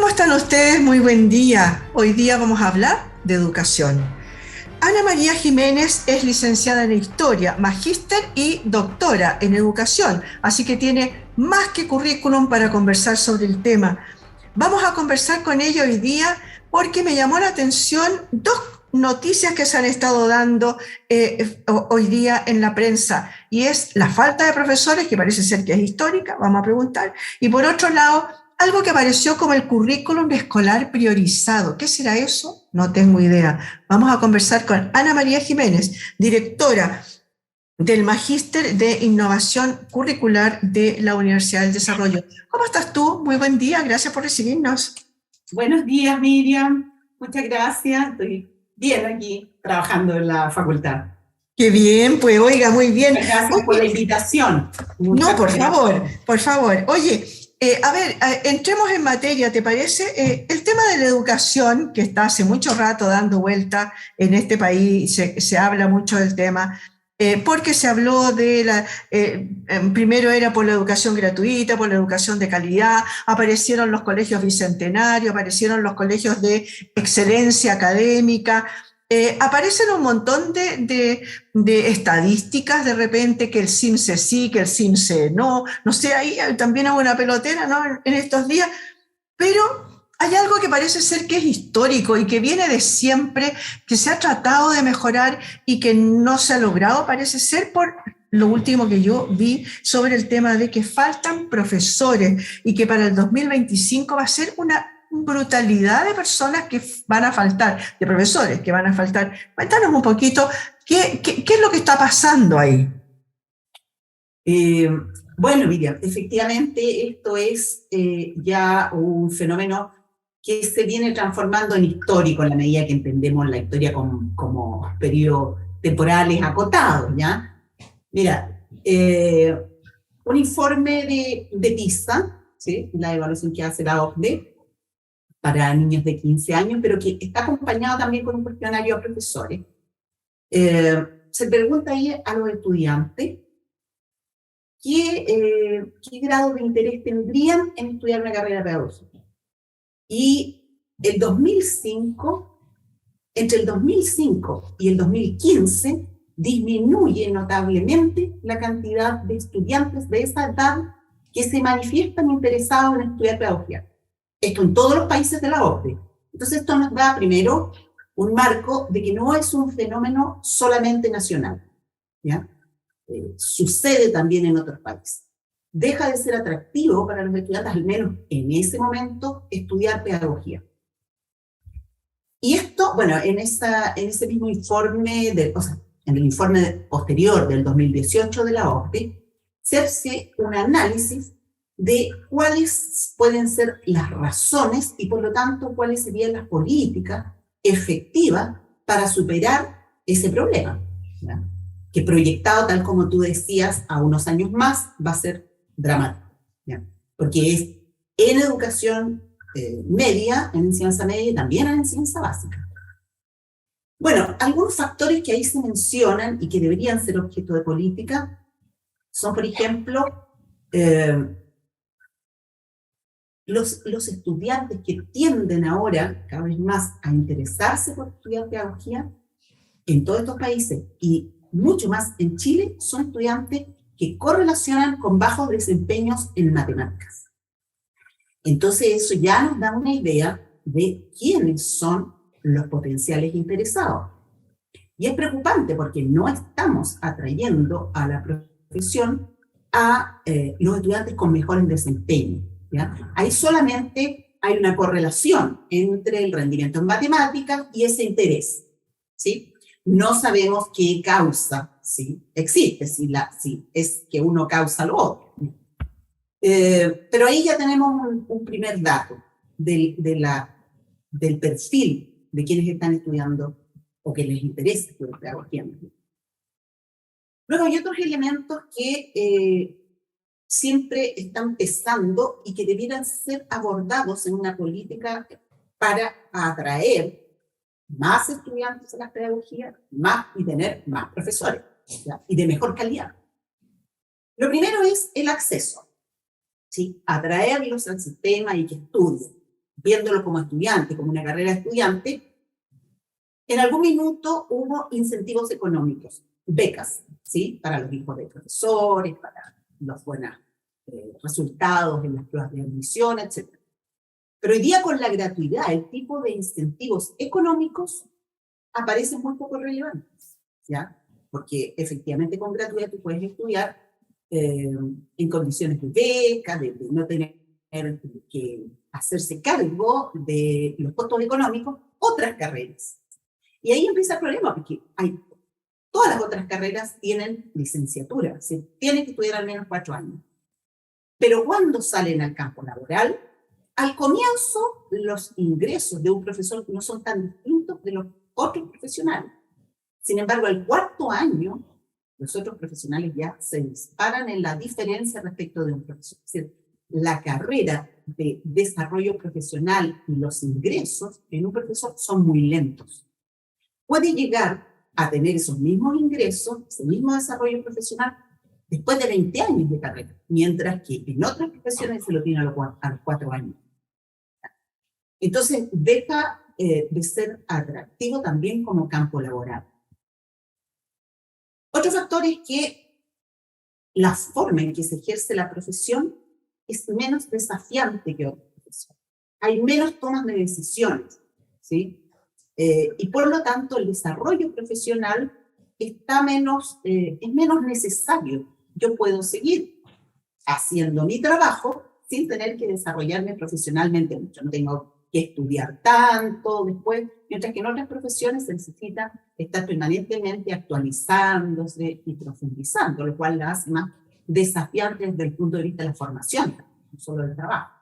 ¿Cómo están ustedes? Muy buen día. Hoy día vamos a hablar de educación. Ana María Jiménez es licenciada en Historia, magíster y doctora en Educación, así que tiene más que currículum para conversar sobre el tema. Vamos a conversar con ella hoy día porque me llamó la atención dos noticias que se han estado dando hoy día en la prensa, y es la falta de profesores, que parece ser que es histórica, vamos a preguntar, y por otro lado, algo que apareció como el currículum escolar priorizado. ¿Qué será eso? No tengo idea. Vamos a conversar con Ana María Jiménez, directora del Magíster de Innovación Curricular de la Universidad del Desarrollo. ¿Cómo estás tú? Muy buen día, gracias por recibirnos. Buenos días, Miriam. Muchas gracias. Estoy bien aquí, trabajando en la facultad. Qué bien, pues oiga, muy bien. Gracias por la invitación. No, por favor, por favor. Oye, a ver, entremos en materia, ¿te parece? El tema de la educación, que está hace mucho rato dando vuelta en este país, se habla mucho del tema, porque se habló de primero era por la educación gratuita, por la educación de calidad, aparecieron los colegios bicentenarios, aparecieron los colegios de excelencia académica. Aparecen un montón de estadísticas de repente, que el CIMSE sí, que el CIMSE no, no sé, ahí también hubo una pelotera, ¿no? En estos días, pero hay algo que parece ser que es histórico y que viene de siempre, que se ha tratado de mejorar y que no se ha logrado, parece ser, por lo último que yo vi sobre el tema de que faltan profesores y que para el 2025 va a ser una brutalidad de personas que van a faltar, de profesores que van a faltar. Cuéntanos un poquito qué es lo que está pasando ahí. Bueno, Miriam, efectivamente esto es ya un fenómeno que se viene transformando en histórico en la medida que entendemos la historia como periodos temporales acotados, ¿ya? Mira, un informe de PISA, ¿sí? La evaluación que hace la OCDE, para niños de 15 años, pero que está acompañado también con un cuestionario a profesores. Se pregunta ahí a los estudiantes qué grado de interés tendrían en estudiar una carrera pedagógica. Y el 2005, entre el 2005 y el 2015, disminuye notablemente la cantidad de estudiantes de esa edad que se manifiestan interesados en estudiar pedagogía. Esto en todos los países de la OCDE. Entonces esto nos da primero un marco de que no es un fenómeno solamente nacional, ¿ya? Sucede también en otros países. Deja de ser atractivo para los estudiantes, al menos en ese momento, estudiar pedagogía. Y esto, bueno, en ese mismo informe, en el informe posterior del 2018 de la OCDE, se hace un análisis de cuáles pueden ser las razones y, por lo tanto, cuáles serían las políticas efectivas para superar ese problema, ¿ya? Que proyectado, tal como tú decías, a unos años más, va a ser dramático, ¿ya? Porque es en educación media, en enseñanza media y también en enseñanza básica. Bueno, algunos factores que ahí se mencionan y que deberían ser objeto de política son, por ejemplo, los estudiantes que tienden ahora cada vez más a interesarse por estudiar pedagogía en todos estos países y mucho más en Chile, son estudiantes que correlacionan con bajos desempeños en matemáticas. Entonces eso ya nos da una idea de quiénes son los potenciales interesados. Y es preocupante porque no estamos atrayendo a la profesión a los estudiantes con mejores desempeños, ¿ya? Ahí solamente hay una correlación entre el rendimiento en matemáticas y ese interés, ¿sí? No sabemos qué causa, ¿sí? Existe, si es que uno causa lo otro. Pero ahí ya tenemos un primer dato del perfil de quienes están estudiando o que les interesa estudiar pedagogía. Luego hay otros elementos que siempre están pesando y que debieran ser abordados en una política para atraer más estudiantes a la pedagogía y tener más profesores, ¿ya? Y de mejor calidad. Lo primero es el acceso, ¿sí? Atraerlos al sistema y que estudien. viéndolo como estudiante, como una carrera de estudiante, en algún minuto hubo incentivos económicos, becas, ¿sí? Para los hijos de profesores, para los buenos resultados en las pruebas de admisión, etc. Pero hoy día con la gratuidad, el tipo de incentivos económicos aparecen muy poco relevantes, ¿ya? Porque efectivamente con gratuidad tú puedes estudiar en condiciones de beca, de no tener que hacerse cargo de los costos económicos, otras carreras. Y ahí empieza el problema, porque todas las otras carreras tienen licenciatura, se tienen que estudiar al menos 4 años. Pero cuando salen al campo laboral, al comienzo los ingresos de un profesor no son tan distintos de los otros profesionales. Sin embargo, al 4.º año, los otros profesionales ya se disparan en la diferencia respecto de un profesor. Es decir, la carrera de desarrollo profesional y los ingresos en un profesor son muy lentos. Puede llegar a tener esos mismos ingresos, ese mismo desarrollo profesional, después de 20 años de carrera, mientras que en otras profesiones se lo tiene a los 4 años. Entonces, deja de ser atractivo también como campo laboral. Otro factor es que la forma en que se ejerce la profesión es menos desafiante que otra profesión. Hay menos tomas de decisiones, ¿sí? Y por lo tanto el desarrollo profesional está es menos necesario. Yo puedo seguir haciendo mi trabajo sin tener que desarrollarme profesionalmente mucho. No tengo que estudiar tanto después, mientras que en otras profesiones se necesita estar permanentemente actualizándose y profundizando, lo cual la hace más desafiante desde el punto de vista de la formación, no solo del trabajo.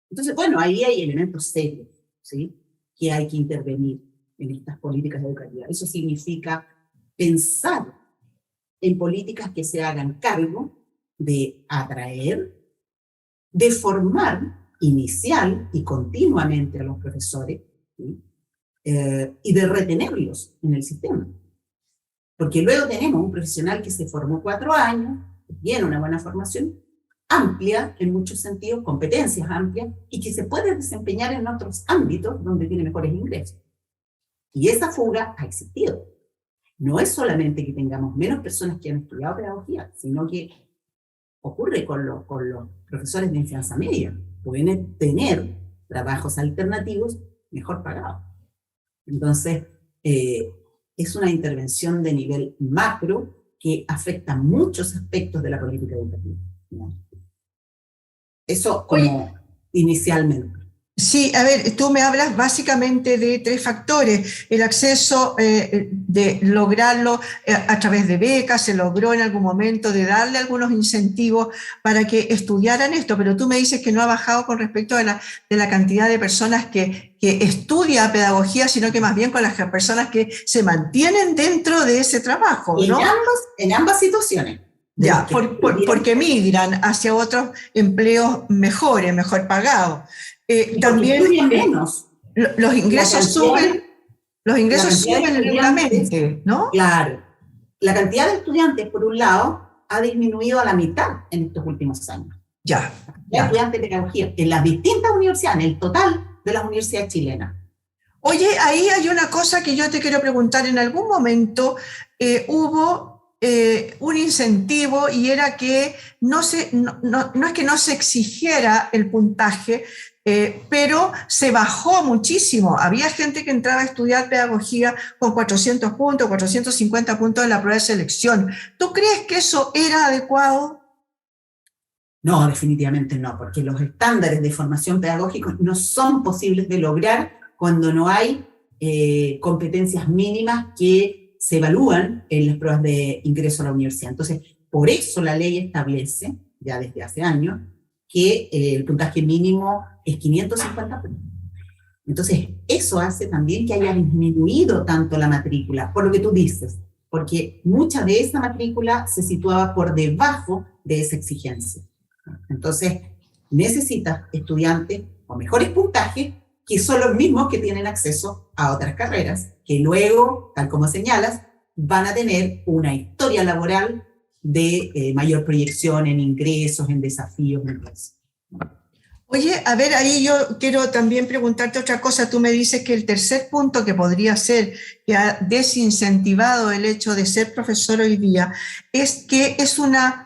Entonces, bueno, ahí hay elementos serios, ¿sí?, que hay que intervenir en estas políticas educativas. Eso significa pensar en políticas que se hagan cargo de atraer, de formar inicial y continuamente a los profesores, ¿sí?, y de retenerlos en el sistema. Porque luego tenemos un profesional que se formó 4 años, tiene una buena formación, amplia en muchos sentidos, competencias amplias, y que se puede desempeñar en otros ámbitos donde tiene mejores ingresos. Y esa fuga ha existido. No es solamente que tengamos menos personas que han estudiado pedagogía, sino que ocurre con los profesores de enseñanza media. Pueden tener trabajos alternativos mejor pagados. Entonces, es una intervención de nivel macro que afecta muchos aspectos de la política educativa, ¿no? Eso como inicialmente. Sí, a ver, tú me hablas básicamente de 3 factores. El acceso, de lograrlo a través de becas, se logró en algún momento de darle algunos incentivos para que estudiaran esto, pero tú me dices que no ha bajado con respecto de la cantidad de personas que estudia pedagogía, sino que más bien con las personas que se mantienen dentro de ese trabajo, ¿no? En ambas situaciones. Ya, porque migran hacia otros empleos mejores, mejor pagados. También menos. Los ingresos suben lentamente, ¿no? Claro. La cantidad de estudiantes, por un lado, ha disminuido a la mitad en estos últimos años. Ya. La estudiantes de pedagogía en las distintas universidades, en el total de las universidades chilenas. Oye, ahí hay una cosa que yo te quiero preguntar. En algún momento hubo un incentivo y era que no es que no se exigiera el puntaje, pero se bajó muchísimo. Había gente que entraba a estudiar pedagogía con 400 puntos, 450 puntos en la prueba de selección. ¿Tú crees que eso era adecuado? No, definitivamente no, porque los estándares de formación pedagógica no son posibles de lograr cuando no hay competencias mínimas que se evalúan en las pruebas de ingreso a la universidad. Entonces, por eso la ley establece, ya desde hace años, que el puntaje mínimo es 550 puntos. Entonces, eso hace también que haya disminuido tanto la matrícula, por lo que tú dices, porque mucha de esa matrícula se situaba por debajo de esa exigencia. Entonces, necesitas estudiantes con mejores puntajes, que son los mismos que tienen acceso a otras carreras, que luego, tal como señalas, van a tener una historia laboral de mayor proyección en ingresos, en desafíos, en eso. Oye, a ver, ahí yo quiero también preguntarte otra cosa. Tú me dices que el tercer punto que podría ser que ha desincentivado el hecho de ser profesor hoy día es que es una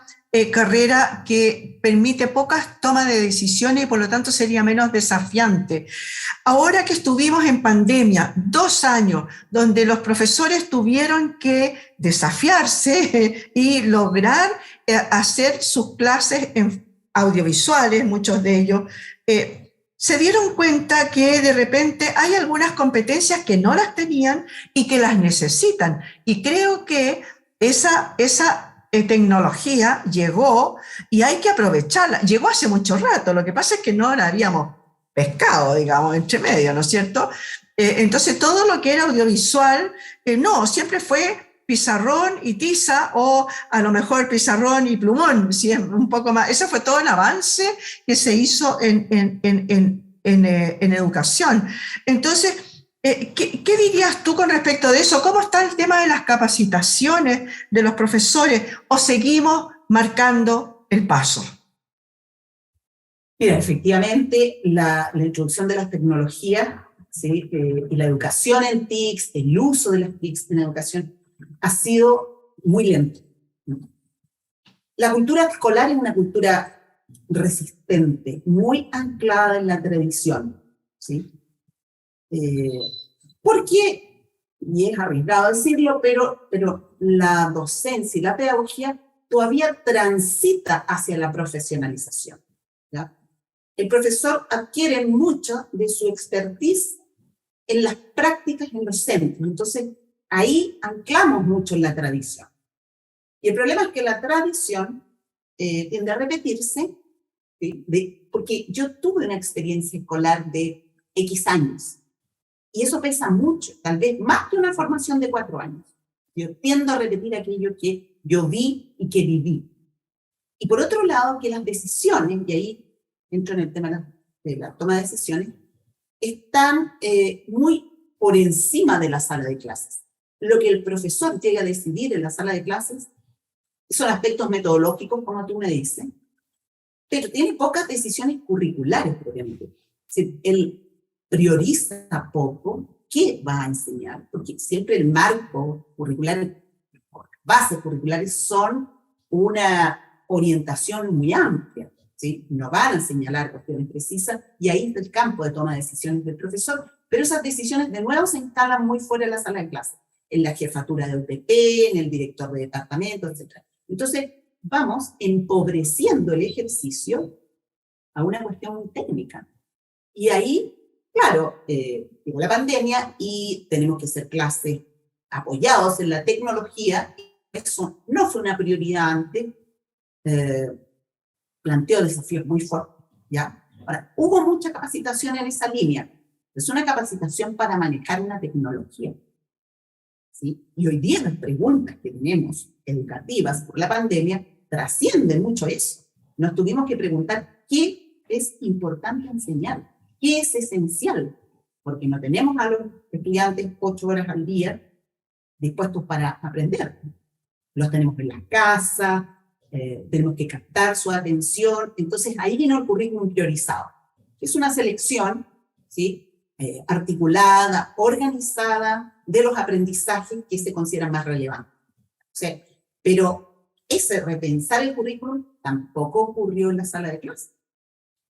carrera que permite pocas tomas de decisiones y por lo tanto sería menos desafiante. Ahora que estuvimos en pandemia, 2 años, donde los profesores tuvieron que desafiarse y lograr hacer sus clases en audiovisuales, muchos de ellos, se dieron cuenta que de repente hay algunas competencias que no las tenían y que las necesitan. Y creo que esa tecnología llegó y hay que aprovecharla. Llegó hace mucho rato, lo que pasa es que no la habíamos pescado, digamos, entre medio, ¿no es cierto? Entonces, todo lo que era audiovisual, no, siempre fue pizarrón y tiza, o a lo mejor pizarrón y plumón, ¿sí? Un poco más. Eso fue todo el avance que se hizo en educación. Entonces, ¿qué dirías tú con respecto de eso? ¿Cómo está el tema de las capacitaciones de los profesores? ¿O seguimos marcando el paso? Mira, efectivamente, la introducción de las tecnologías, ¿sí? Y la educación en TICs, el uso de las TICs en educación, ha sido muy lento. La cultura escolar es una cultura resistente, muy anclada en la tradición, ¿sí? Porque, y es arriesgado decirlo, pero la docencia y la pedagogía todavía transita hacia la profesionalización, ¿ya? El profesor adquiere mucho de su expertise en las prácticas en los centros. Entonces, ahí anclamos mucho en la tradición. Y el problema es que la tradición tiende a repetirse, ¿sí? Porque yo tuve una experiencia escolar de X años. Y eso pesa mucho, tal vez más que una formación de 4 años. Yo tiendo a repetir aquello que yo vi y que viví. Y por otro lado, que las decisiones, y ahí entro en el tema de la toma de decisiones, están muy por encima de la sala de clases. Lo que el profesor llega a decidir en la sala de clases son aspectos metodológicos, como tú me dices, pero tiene pocas decisiones curriculares, probablemente. Él prioriza poco qué va a enseñar, porque siempre el marco curricular, bases curriculares son una orientación muy amplia, ¿sí? No van a señalar cuestiones precisas y ahí está el campo de toma de decisiones del profesor, pero esas decisiones de nuevo se instalan muy fuera de la sala de clase, en la jefatura de UTP, en el director de departamento, etc. Entonces, vamos empobreciendo el ejercicio a una cuestión muy técnica. Y ahí, claro, llegó la pandemia y tenemos que hacer clases apoyados en la tecnología. Eso no fue una prioridad antes, planteó desafíos muy fuertes, ¿ya? Ahora, hubo mucha capacitación en esa línea. Es una capacitación para manejar una tecnología, ¿sí? Y hoy día las preguntas que tenemos educativas por la pandemia trascienden mucho eso. Nos tuvimos que preguntar qué es importante enseñar, qué es esencial, porque no tenemos a los estudiantes 8 horas al día dispuestos para aprender. Los tenemos en la casa, tenemos que captar su atención. Entonces ahí viene el currículum priorizado. Es una selección, ¿sí? Articulada, organizada de los aprendizajes que se consideran más relevantes. O sea, pero ese repensar el currículum tampoco ocurrió en la sala de clase,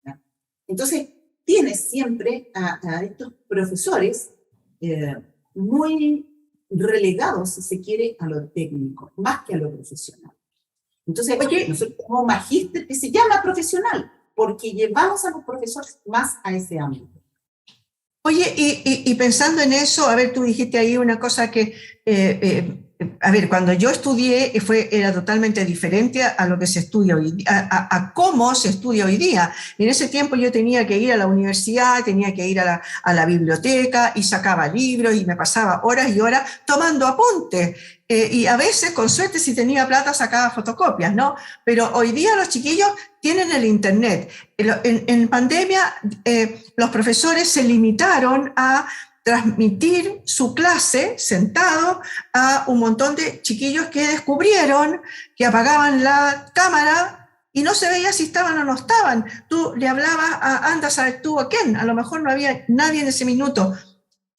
¿ya? Entonces tienes siempre a estos profesores muy relegados, si se quiere, a lo técnico, más que a lo profesional. Entonces, nosotros tenemos un magíster que se llama profesional, porque llevamos a los profesores más a ese ámbito. Oye, y pensando en eso, a ver, tú dijiste ahí una cosa que, a ver, cuando yo estudié era totalmente diferente a lo que se estudia hoy, a cómo se estudia hoy día. En ese tiempo yo tenía que ir a la universidad, tenía que ir a la biblioteca y sacaba libros y me pasaba horas y horas tomando apuntes. Y a veces, con suerte, si tenía plata, sacaba fotocopias, ¿no? Pero hoy día los chiquillos tienen el internet. En pandemia, los profesores se limitaron a transmitir su clase sentado a un montón de chiquillos que descubrieron que apagaban la cámara y no se veía si estaban o no estaban. Tú le hablabas a anda a saber tú a quién, a lo mejor no había nadie en ese minuto.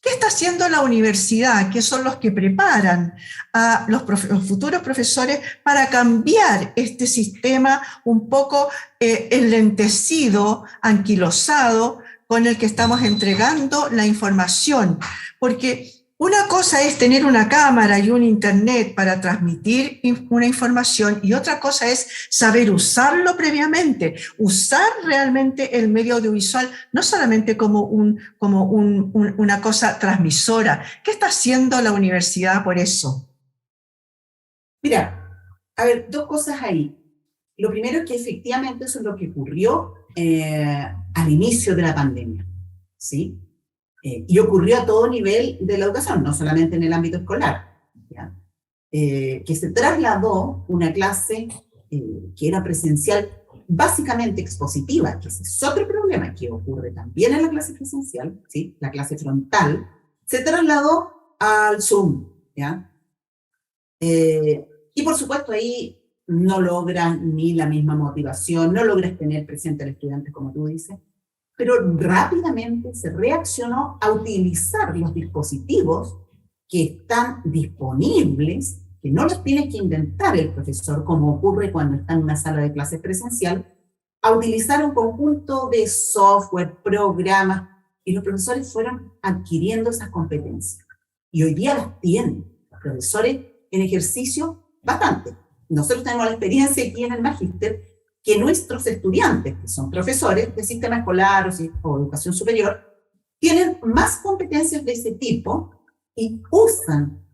¿Qué está haciendo la universidad, que son los que preparan a los futuros profesores para cambiar este sistema un poco enlentecido, anquilosado, con el que estamos entregando la información? Porque una cosa es tener una cámara y un internet para transmitir una información y otra cosa es saber usarlo previamente, usar realmente el medio audiovisual, no solamente como una cosa transmisora. ¿Qué está haciendo la universidad por eso? Mira, a ver, dos cosas ahí. Lo primero es que efectivamente eso es lo que ocurrió al inicio de la pandemia, ¿sí? Y ocurrió a todo nivel de la educación, no solamente en el ámbito escolar, ¿ya? Que se trasladó una clase que era presencial, básicamente expositiva, que ese es otro problema que ocurre también en la clase presencial, ¿sí? La clase frontal, se trasladó al Zoom, ¿ya? Y por supuesto ahí no logras ni la misma motivación, no logras tener presente al estudiante como tú dices, pero rápidamente se reaccionó a utilizar los dispositivos que están disponibles, que no los tiene que inventar el profesor, como ocurre cuando está en una sala de clases presencial, a utilizar un conjunto de software, programas, y los profesores fueron adquiriendo esas competencias. Y hoy día las tienen los profesores en ejercicio bastante. Nosotros tenemos la experiencia aquí en el Magíster que nuestros estudiantes, que son profesores de sistema escolar o educación superior, tienen más competencias de ese tipo y usan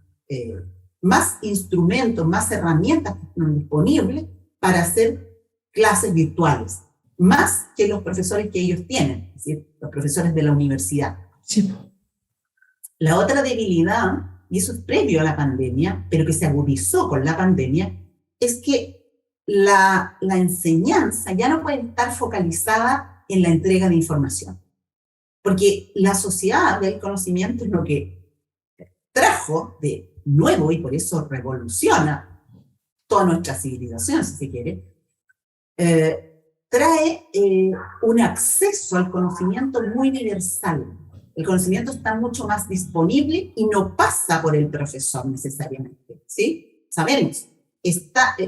más instrumentos, más herramientas que están disponibles para hacer clases virtuales, más que los profesores que ellos tienen, es decir, los profesores de la universidad. Sí. La otra debilidad, y eso es previo a la pandemia, pero que se agudizó con la pandemia, es que la enseñanza ya no puede estar focalizada en la entrega de información. Porque la sociedad del conocimiento es lo que trajo de nuevo, y por eso revoluciona toda nuestra civilización, si se quiere, trae un acceso al conocimiento muy universal. El conocimiento está mucho más disponible y no pasa por el profesor necesariamente, ¿sí? Sabemos,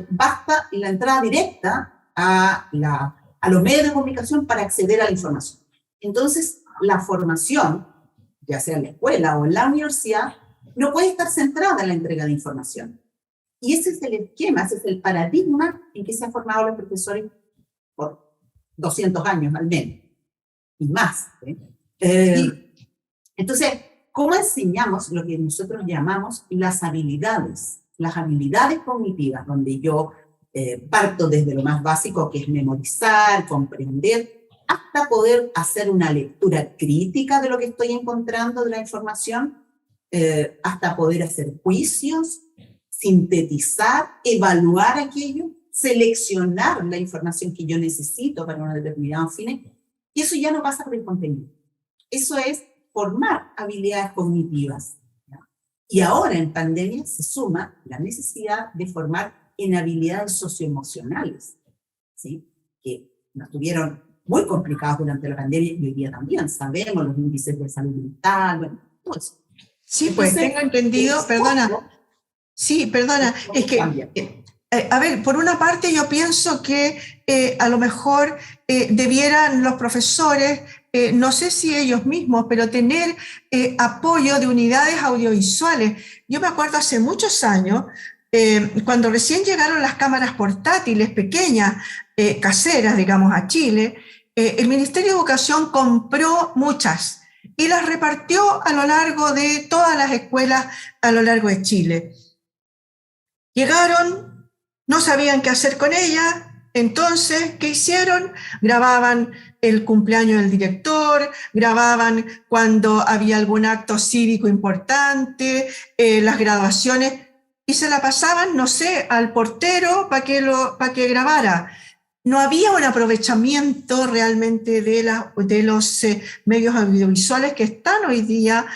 basta la entrada directa a los medios de comunicación para acceder a la información. Entonces, la formación, ya sea en la escuela o en la universidad, no puede estar centrada en la entrega de información. Y ese es el esquema, ese es el paradigma en que se han formado los profesores por 200 años al menos, y más. Entonces, ¿cómo enseñamos lo que nosotros llamamos las habilidades cognitivas, donde yo parto desde lo más básico, que es memorizar, comprender, hasta poder hacer una lectura crítica de lo que estoy encontrando de la información, hasta poder hacer juicios, sintetizar, evaluar aquello, seleccionar la información que yo necesito para un determinado fin, y eso ya no pasa por el contenido. Eso es formar habilidades cognitivas. ¿Ya? Y ahora en pandemia se suma la necesidad de formar en habilidades socioemocionales, ¿sí? Que nos tuvieron muy complicados durante la pandemia y hoy día también. Sabemos los índices de salud mental, bueno, todo eso. Sí, pues tengo entendido, perdona. Sí, perdona, es que, a ver, por una parte yo pienso que a lo mejor debieran los profesores, no sé si ellos mismos, pero tener apoyo de unidades audiovisuales. Yo me acuerdo hace muchos años, cuando recién llegaron las cámaras portátiles pequeñas, caseras, digamos, a Chile, el Ministerio de Educación compró muchas y las repartió a lo largo de todas las escuelas a lo largo de Chile. Llegaron, no sabían qué hacer con ellas, entonces, ¿qué hicieron? Grababan el cumpleaños del director, grababan cuando había algún acto cívico importante, las graduaciones, y se la pasaban, no sé, al portero para que grabara. No había un aprovechamiento realmente de los medios audiovisuales que están hoy día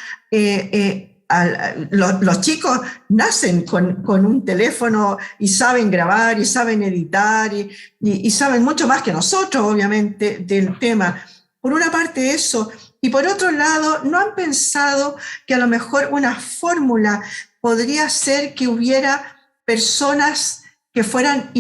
los chicos nacen con un teléfono y saben grabar y saben editar y saben mucho más que nosotros, obviamente, del tema. Por una parte eso, y por otro lado, ¿no han pensado que a lo mejor una fórmula podría ser que hubiera personas que fueran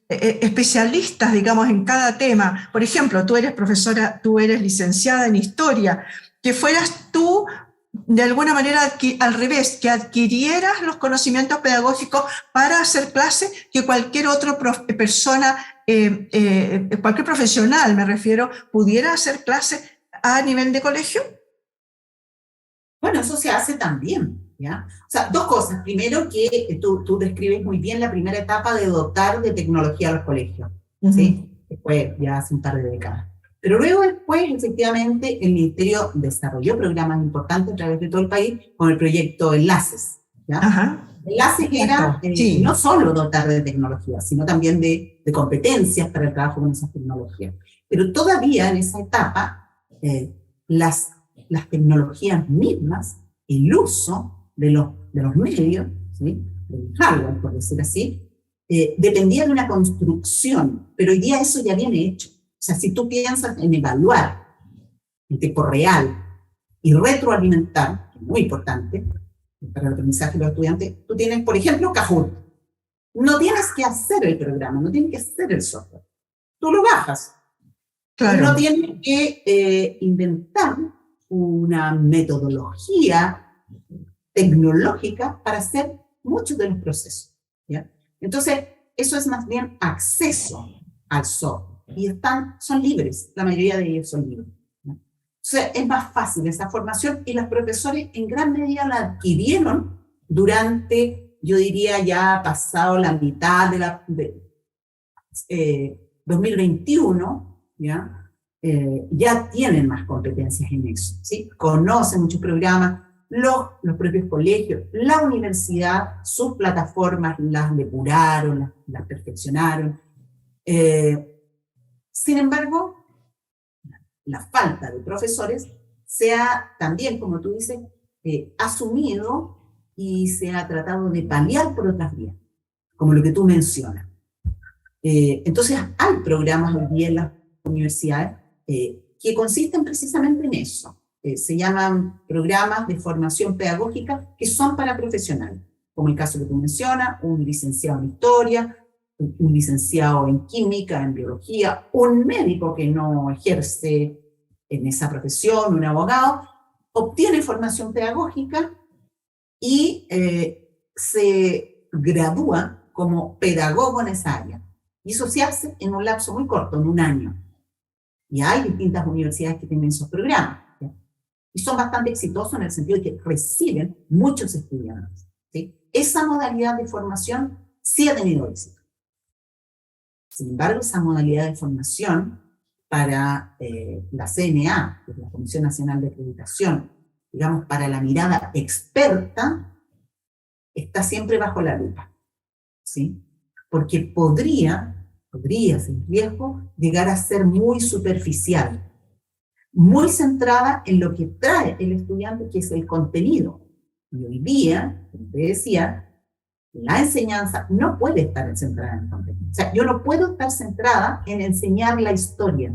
especialistas, digamos, en cada tema? Por ejemplo, tú eres profesora, tú eres licenciada en historia, que fueras tú de alguna manera al revés, que adquirieras los conocimientos pedagógicos para hacer clase que cualquier otra persona, cualquier profesional, me refiero, pudiera hacer clase a nivel de colegio. Bueno, eso se hace también, ¿ya? O sea, dos cosas. Primero, que tú describes muy bien la primera etapa de dotar de tecnología a los colegios, ¿sí? Después, ya hace un par de décadas. Pero luego después, efectivamente, el Ministerio desarrolló programas importantes a través de todo el país con el proyecto Enlaces, ¿ya? Ajá. Enlaces era sí. no solo dotar de tecnología, sino también de competencias para el trabajo con esas tecnologías. Pero todavía en esa etapa, las tecnologías mismas, el uso de los medios, ¿sí? Del hardware, por decir así, dependía de una construcción, pero hoy día eso ya viene hecho. O sea, si tú piensas en evaluar en tiempo real y retroalimentar, que es muy importante para el aprendizaje de los estudiantes, tú tienes, por ejemplo, Kahoot. No tienes que hacer el programa, no tienes que hacer el software. Tú lo bajas. Claro. No tienes que inventar una metodología tecnológica para hacer muchos de los procesos, ¿ya? Entonces, eso es más bien acceso al software. Y son libres, la mayoría de ellos son libres, ¿no? O sea, es más fácil esa formación y los profesores en gran medida la adquirieron durante, yo diría, ya pasado la mitad de 2021, ¿ya? Ya tienen más competencias en eso, ¿sí? Conocen muchos programas, los propios colegios, la universidad, sus plataformas las depuraron, las perfeccionaron. Sin embargo, la falta de profesores se ha también, como tú dices, asumido y se ha tratado de paliar por otras vías, como lo que tú mencionas. Entonces, hay programas hoy día en las universidades que consisten precisamente en eso. Se llaman programas de formación pedagógica que son para profesionales, como el caso que tú mencionas, un licenciado en historia, un licenciado en química, en biología, un médico que no ejerce en esa profesión, un abogado, obtiene formación pedagógica y se gradúa como pedagogo en esa área. Y eso se hace en un lapso muy corto, en un año. Y hay distintas universidades que tienen esos programas, ¿sí? Y son bastante exitosos en el sentido de que reciben muchos estudiantes, ¿sí? Esa modalidad de formación sí ha tenido éxito. Sin embargo, esa modalidad de formación para la CNA, que es la Comisión Nacional de Acreditación, digamos, para la mirada experta, está siempre bajo la lupa, ¿sí? Porque podría sin riesgo, llegar a ser muy superficial, muy centrada en lo que trae el estudiante, que es el contenido. Y hoy día, como te decía, la enseñanza no puede estar centrada en el contenido. O sea, yo no puedo estar centrada en enseñar la historia.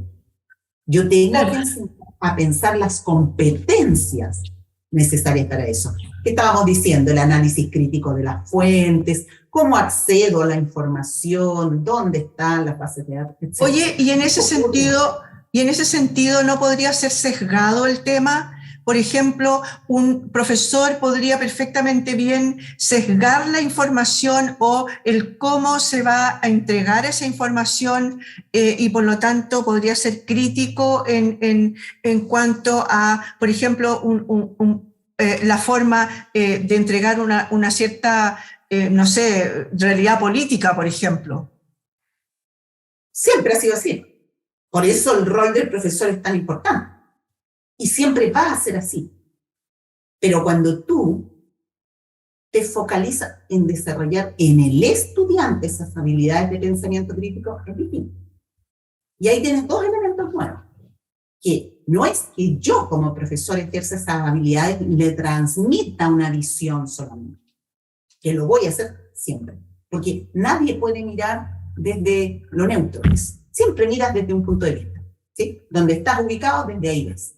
Yo tengo que enseñar a pensar las competencias necesarias para eso. ¿Qué estábamos diciendo? El análisis crítico de las fuentes, cómo accedo a la información, dónde están las bases de datos, etc. Oye, y en ese sentido, ¿no podría ser sesgado el tema? Por ejemplo, un profesor podría perfectamente bien sesgar la información o el cómo se va a entregar esa información y por lo tanto podría ser crítico en cuanto a, por ejemplo, la forma de entregar una cierta, no sé, realidad política, por ejemplo. Siempre ha sido así. Por eso el rol del profesor es tan importante. Y siempre va a ser así. Pero cuando tú te focalizas en desarrollar en el estudiante esas habilidades de pensamiento crítico, es distinto. Y ahí tienes dos elementos nuevos. que no es que yo como profesor ejerza esas habilidades y le transmita una visión solamente, que lo voy a hacer siempre, porque nadie puede mirar desde lo neutro, siempre miras desde un punto de vista, ¿sí? Donde estás ubicado, desde ahí ves.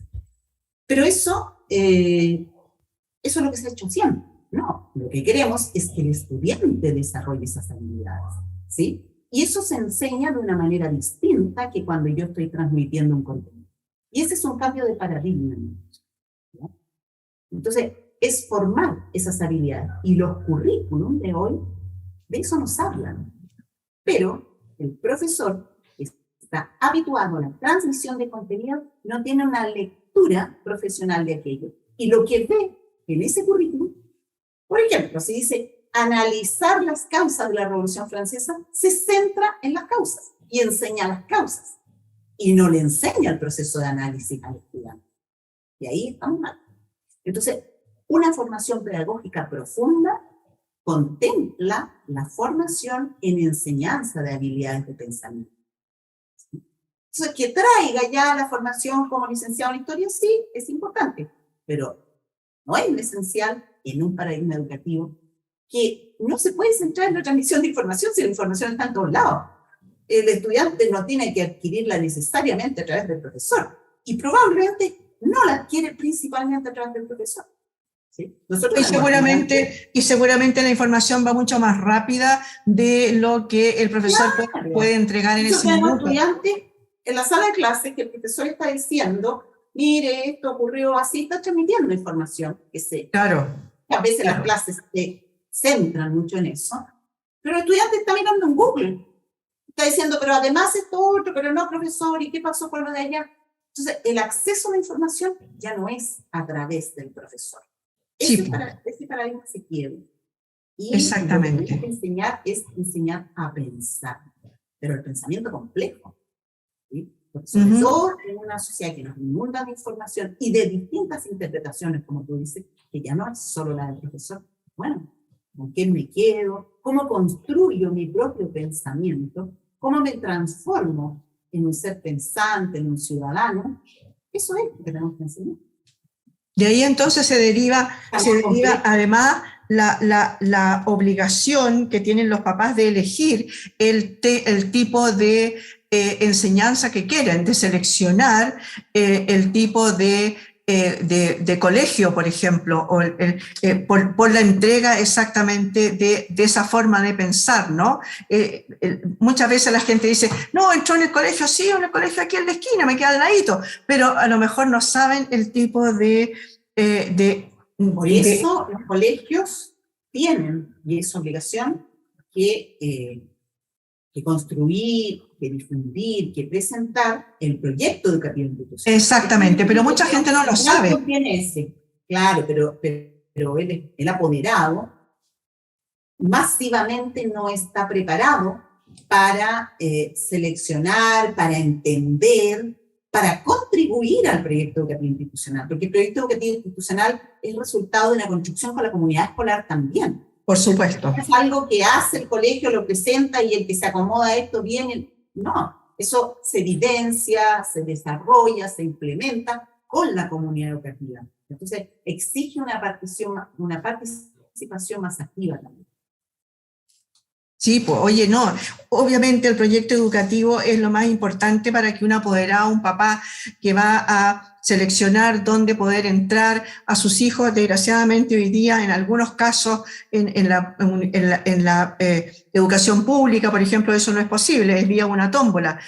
Pero eso es lo que se ha hecho siempre. No, lo que queremos es que el estudiante desarrolle esas habilidades, ¿sí? Y eso se enseña de una manera distinta que cuando yo estoy transmitiendo un contenido. Y ese es un cambio de paradigma, ¿no? Entonces, es formar esas habilidades. Y los currículum de hoy, de eso nos hablan. Pero el profesor que está habituado a la transmisión de contenido no tiene una lectura profesional de aquello. Y lo que ve en ese currículum, por ejemplo, si dice analizar las causas de la Revolución Francesa, se centra en las causas y enseña las causas. Y no le enseña el proceso de análisis al estudiante. Y ahí estamos mal. Entonces, una formación pedagógica profunda contempla la formación en enseñanza de habilidades de pensamiento. Entonces, que traiga ya la formación como licenciado en historia, sí, es importante, pero no es esencial en un paradigma educativo que no se puede centrar en la transmisión de información si la información está en todos lados. El estudiante no tiene que adquirirla necesariamente a través del profesor y probablemente no la adquiere principalmente a través del profesor. ¿Sí? Y seguramente la información va mucho más rápida de lo que el profesor puede entregar en ese momento. Estudiante en la sala de clase que el profesor está diciendo, mire, esto ocurrió así, está transmitiendo información a veces las clases se centran mucho en eso, pero el estudiante está mirando en Google, está diciendo, pero además esto otro, pero no, profesor, ¿y qué pasó con lo de allá? Entonces, el acceso a la información ya no es a través del profesor. Ese paradigma se quiebra. Y exactamente. Lo que hay que enseñar es enseñar a pensar, pero el pensamiento complejo. ¿Sí? Porque sobre todo en una sociedad que nos inunda de información y de distintas interpretaciones, como tú dices, que ya no es solo la del profesor. Bueno, ¿con qué me quedo? ¿Cómo construyo mi propio pensamiento? ¿Cómo me transformo en un ser pensante, en un ciudadano? Eso es lo que tenemos que enseñar. De ahí entonces se deriva además la obligación que tienen los papás de elegir el tipo de enseñanza que quieren, de seleccionar el tipo de colegio, por ejemplo, o por la entrega exactamente de esa forma de pensar, ¿no? Muchas veces la gente dice, no, entró en el colegio así o en el colegio aquí en la esquina, me queda al ladito, pero a lo mejor no saben el tipo de... Por eso los colegios tienen, y es obligación, que construir, que difundir, que presentar el proyecto educativo institucional. Exactamente, pero mucha gente no lo sabe. Claro, pero el apoderado masivamente no está preparado para seleccionar, para entender, para contribuir al proyecto educativo institucional, porque el proyecto educativo institucional es el resultado de una construcción con la comunidad escolar también. Por supuesto. Es algo que hace el colegio, lo presenta y el que se acomoda a esto viene. No, eso se evidencia, se desarrolla, se implementa con la comunidad educativa. Entonces, exige una participación más activa también. Sí, pues, oye, no, obviamente el proyecto educativo es lo más importante para que un apoderado, un papá que va a seleccionar dónde poder entrar a sus hijos, desgraciadamente hoy día en algunos casos en la educación pública, por ejemplo, eso no es posible, es vía una tómbola.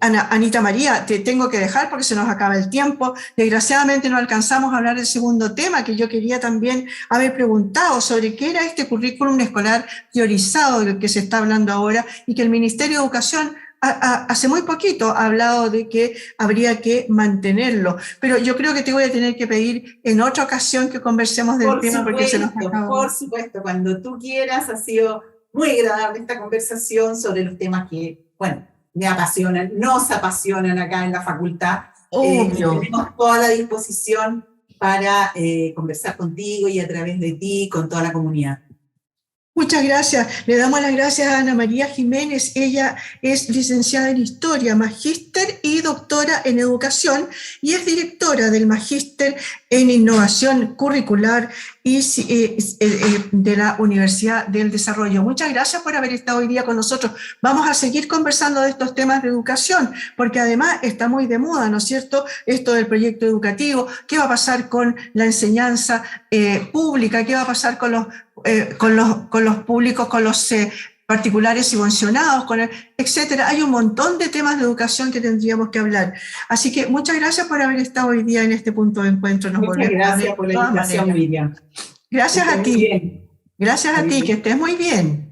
Anita María, te tengo que dejar porque se nos acaba el tiempo. Desgraciadamente no alcanzamos a hablar del segundo tema que yo quería también haber preguntado sobre qué era este currículum escolar priorizado del que se está hablando ahora y que el Ministerio de Educación hace muy poquito ha hablado de que habría que mantenerlo, pero yo creo que te voy a tener que pedir en otra ocasión que conversemos del tema porque se nos acabó. Por supuesto, cuando tú quieras, ha sido muy agradable esta conversación sobre los temas que, bueno, me apasionan, nos apasionan acá en la facultad. Tenemos toda la disposición para conversar contigo y a través de ti con toda la comunidad. Muchas gracias. Le damos las gracias a Ana María Jiménez. Ella es licenciada en Historia, magíster y doctora en Educación y es directora del magíster en Innovación Curricular y de la Universidad del Desarrollo. Muchas gracias por haber estado hoy día con nosotros. Vamos a seguir conversando de estos temas de educación, porque además está muy de moda, ¿no es cierto?, esto del proyecto educativo. ¿Qué va a pasar con la enseñanza pública? ¿Qué va a pasar con los públicos, con los particulares subvencionados, etcétera? Hay un montón de temas de educación que tendríamos que hablar. Así que muchas gracias por haber estado hoy día en este punto de encuentro. Muchas gracias por la invitación, Miriam. Gracias a ti. Gracias a ti, que estés muy bien.